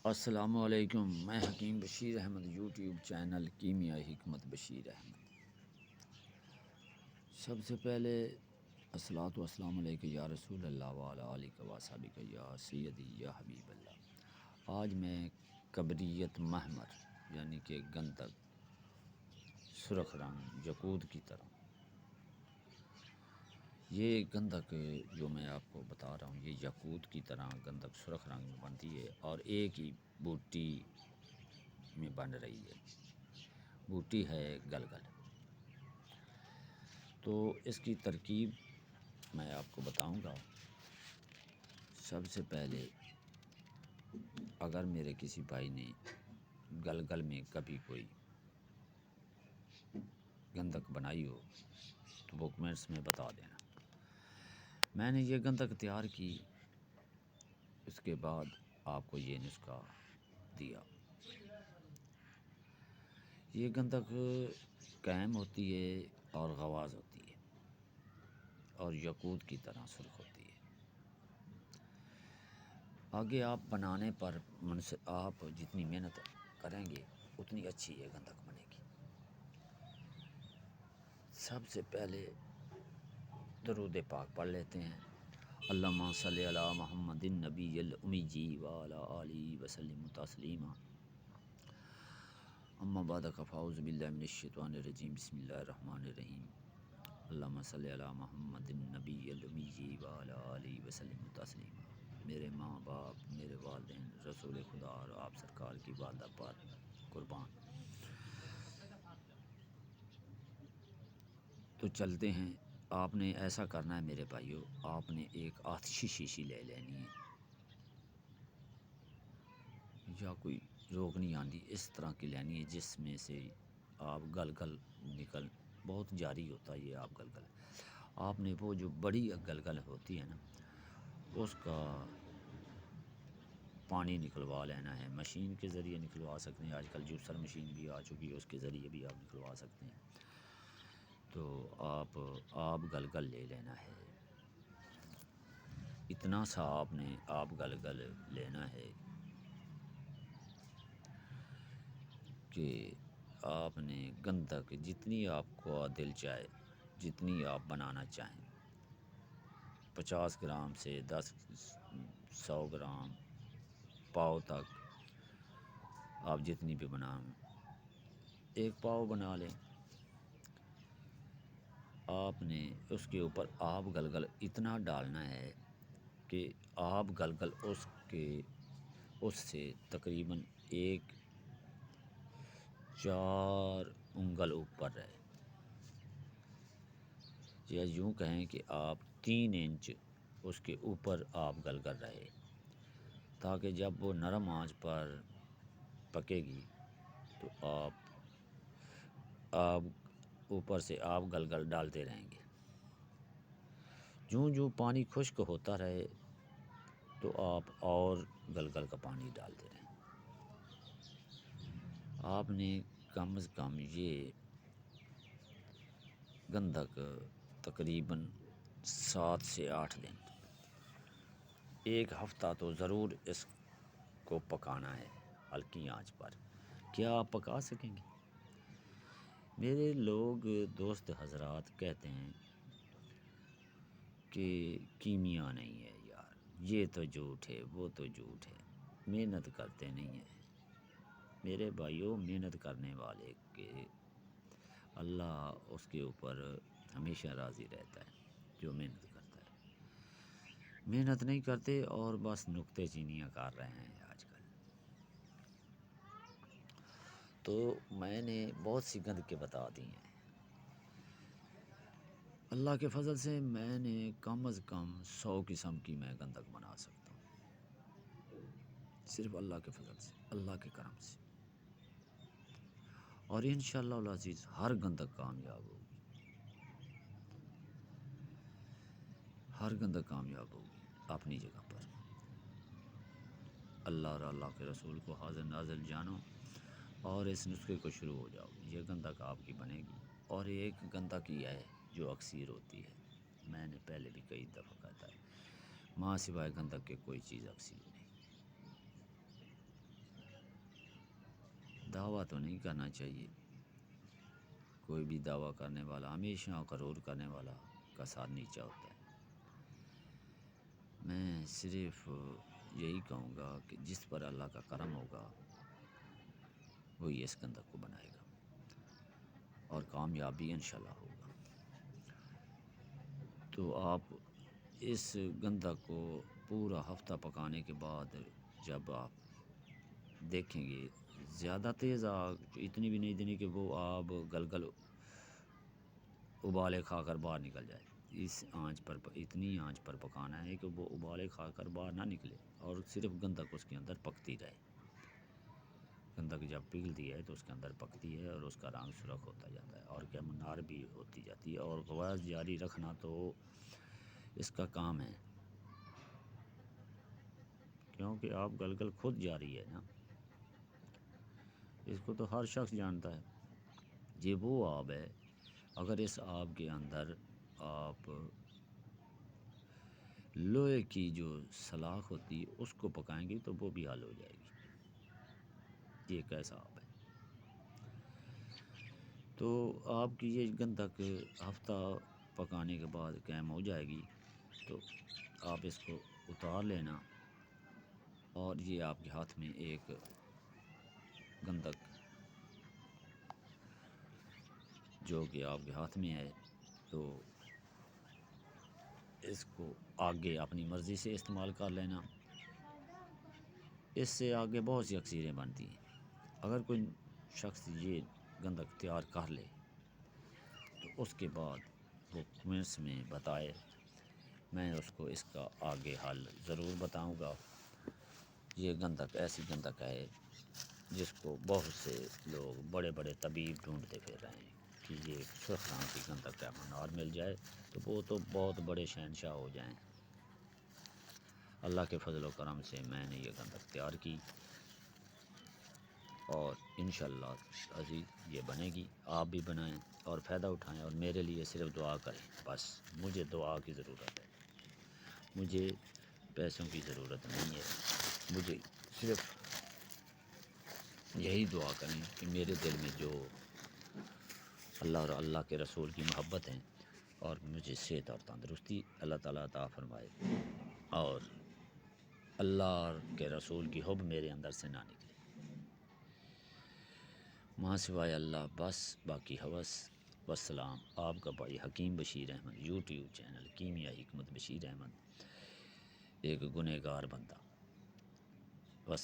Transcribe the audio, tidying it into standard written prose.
السلام علیکم، میں حکیم بشیر احمد، یوٹیوب چینل کیمیائی حکمت بشیر احمد۔ سب سے پہلے الصلاۃ والسلام علیکہ یا رسول اللہ وعلی آلہ و صحبہ یا سیدی یا حبیب اللہ۔ آج میں کبریت محمر یعنی کہ گندک، سرخ رنگ یاقوت کی طرح، یہ گندک جو میں آپ کو بتا رہا ہوں یہ یاقوت کی طرح گندک سرخ رنگ میں بنتی ہے اور ایک ہی بوٹی میں بن رہی ہے۔ بوٹی ہے گلگل۔ تو اس کی ترکیب میں آپ کو بتاؤں گا۔ سب سے پہلے اگر میرے کسی بھائی نے گلگل میں کبھی کوئی گندک بنائی ہو تو وہ کمنٹس میں بتا دینا۔ میں نے یہ گندک تیار کی، اس کے بعد آپ کو یہ نسخہ دیا۔ یہ گندک قائم ہوتی ہے اور غواز ہوتی ہے اور یاقوت کی طرح سرخ ہوتی ہے۔ آگے آپ بنانے پر آپ جتنی محنت کریں گے اتنی اچھی یہ گندک بنے گی۔ سب سے پہلے درود پاک پڑھ لیتے ہیں۔ اللہم صلی علی محمد النبی الامی وعلی آلہ وسلم تسلیما۔ اما بعد فاعوذ باللہ من الشیطان الرجیم، بسم اللہ الرحمن الرحیم۔ اللہم صلی علی محمد النبی الامی وعلی آلہ وسلم تسلیما۔ میرے ماں باپ، میرے والدین، رسول خدا اور آپ سرکار کی والدہ پر قربان۔ تو چلتے ہیں۔ آپ نے ایسا کرنا ہے میرے بھائیو، آپ نے ایک آتشی شیشی لے لینی ہے یا کوئی روغنی آندھی اس طرح کی لینی ہے جس میں سے آپ گلگل نکل، بہت جاری ہوتا ہے یہ آپ گلگل۔ آپ نے وہ جو بڑی گلگل ہوتی ہے نا اس کا پانی نکلوا لینا ہے۔ مشین کے ذریعے نکلوا سکتے ہیں، آج کل جوسر مشین بھی آ چکی ہے، اس کے ذریعے بھی آپ نکلوا سکتے ہیں۔ تو آپ گلگل لے لینا ہے، اتنا سا آپ نے گلگل لینا ہے کہ آپ نے گندک جتنی آپ کو دل چاہے، جتنی آپ بنانا چاہیں، 50 گرام سے 100 گرام پاؤ تک آپ جتنی بھی بنائیں، ایک پاؤ بنا لیں۔ آپ نے اس کے اوپر آب گلگل اتنا ڈالنا ہے کہ آب گلگل اس سے تقریباً 4 انگل اوپر رہے، یا یوں کہیں کہ آپ 3 انچ اس کے اوپر آب گلگل رہے، تاکہ جب وہ نرم آنچ پر پکے گی تو آپ اوپر سے آب گلگل ڈالتے رہیں گے۔ جوں پانی خشک ہوتا رہے تو آپ اور گلگل کا پانی ڈالتے رہیں۔ آپ نے کم از کم یہ گندک تقریباً 7 سے 8 دن، 1 ہفتہ تو ضرور اس کو پکانا ہے ہلکی آنچ پر۔ کیا آپ پکا سکیں گے؟ میرے لوگ دوست حضرات کہتے ہیں کہ کیمیا نہیں ہے یار، یہ تو جھوٹ ہے، وہ تو جھوٹ ہے، محنت کرتے نہیں ہیں۔ میرے بھائیوں، محنت کرنے والے کے اللہ اس کے اوپر ہمیشہ راضی رہتا ہے جو محنت کرتا ہے۔ محنت نہیں کرتے اور بس نکتے چینیاں کر رہے ہیں آج کل۔ تو میں نے بہت سی گندگی بتا دی ہیں۔ اللہ کے فضل سے میں نے کم از کم 100 قسم کی میں گندک بنا سکتا ہوں، صرف اللہ کے فضل سے، اللہ کے کرم سے، اور انشاءاللہ العزیز ہر گندک کامیاب ہوگی، ہر گندک کامیاب ہوگی اپنی جگہ پر۔ اللہ اور اللہ کے رسول کو حاضر نازل جانو اور اس نسخے کو شروع ہو جاؤ۔ یہ گندک آپ کی بنے گی۔ اور ایک گندک ہی ہے جو اکثیر ہوتی ہے، میں نے پہلے بھی کئی دفعہ کہتا ہے، ماں سوائے گندک کے کوئی چیز اکثیر نہیں۔ دعویٰ تو نہیں کرنا چاہیے، کوئی بھی دعویٰ کرنے والا ہمیشہ غرور کرنے والا کا ساتھ نیچا ہوتا ہے۔ میں صرف یہی کہوں گا کہ جس پر اللہ کا کرم ہوگا وہی اس گندک کو بنائے گا اور کامیاب بھی انشاءاللہ ہوگا۔ تو آپ اس گندک کو پورا ہفتہ پکانے کے بعد جب آپ دیکھیں گے زیادہ تیز آگ اتنی بھی نہیں دینی کہ وہ آپ گل ابالے کھا کر باہر نکل جائے، اس آنچ پر اتنی آنچ پر پکانا ہے کہ وہ ابالے کھا کر باہر نہ نکلے اور صرف گندک اس کے اندر پکتی رہے۔ گندک جب پگھلتی ہے تو اس کے اندر پکتی ہے اور اس کا رنگ سرخ ہوتا جاتا ہے اور کیا منار بھی ہوتی جاتی ہے، اور غواص جاری رکھنا تو اس کا کام ہے، کیونکہ آپ گلگل خود جاری ہے نا، اس کو تو ہر شخص جانتا ہے۔ یہ وہ آب ہے، اگر اس آب کے اندر آپ لوہے کی جو سلاخ ہوتی ہے اس کو پکائیں گے تو وہ بھی حل ہو جائے گی۔ یہ کیسا آب ہے؟ تو آپ کی یہ گندک ہفتہ پکانے کے بعد قائم ہو جائے گی تو آپ اس کو اتار لینا، اور یہ آپ کے ہاتھ میں ایک گندک جو کہ آپ کے ہاتھ میں ہے، تو اس کو آگے اپنی مرضی سے استعمال کر لینا۔ اس سے آگے بہت سی اکسیریں بنتی ہیں۔ اگر کوئی شخص یہ گندک تیار کر لے تو اس کے بعد وہ کمنٹس میں بتائے، میں اس کو اس کا آگے حل ضرور بتاؤں گا۔ یہ گندک ایسی گندک ہے جس کو بہت سے لوگ بڑے بڑے طبیب ڈھونڈتے پھر رہے ہیں کہ یہ سرخ رنگ کی گندک کا منار مل جائے تو وہ تو بہت بڑے شہنشاہ ہو جائیں۔ اللہ کے فضل و کرم سے میں نے یہ گندک تیار کی اور انشاءاللہ عزیز یہ بنے گی، آپ بھی بنائیں اور فائدہ اٹھائیں، اور میرے لیے صرف دعا کریں، بس مجھے دعا کی ضرورت ہے، مجھے پیسوں کی ضرورت نہیں ہے، مجھے صرف یہی دعا کریں کہ میرے دل میں جو اللہ اور اللہ کے رسول کی محبت ہیں اور مجھے صحت اور تندرستی اللہ تعالیٰ عطا فرمائے، اور اللہ کے رسول کی حب میرے اندر سے نہ نکلے، ماں سوائے اللہ بس باقی ہوس۔ والسلام، آپ کا بھائی حکیم بشیر احمد، یوٹیوب چینل کیمیا حکمت بشیر احمد، ایک گنہگار بندہ۔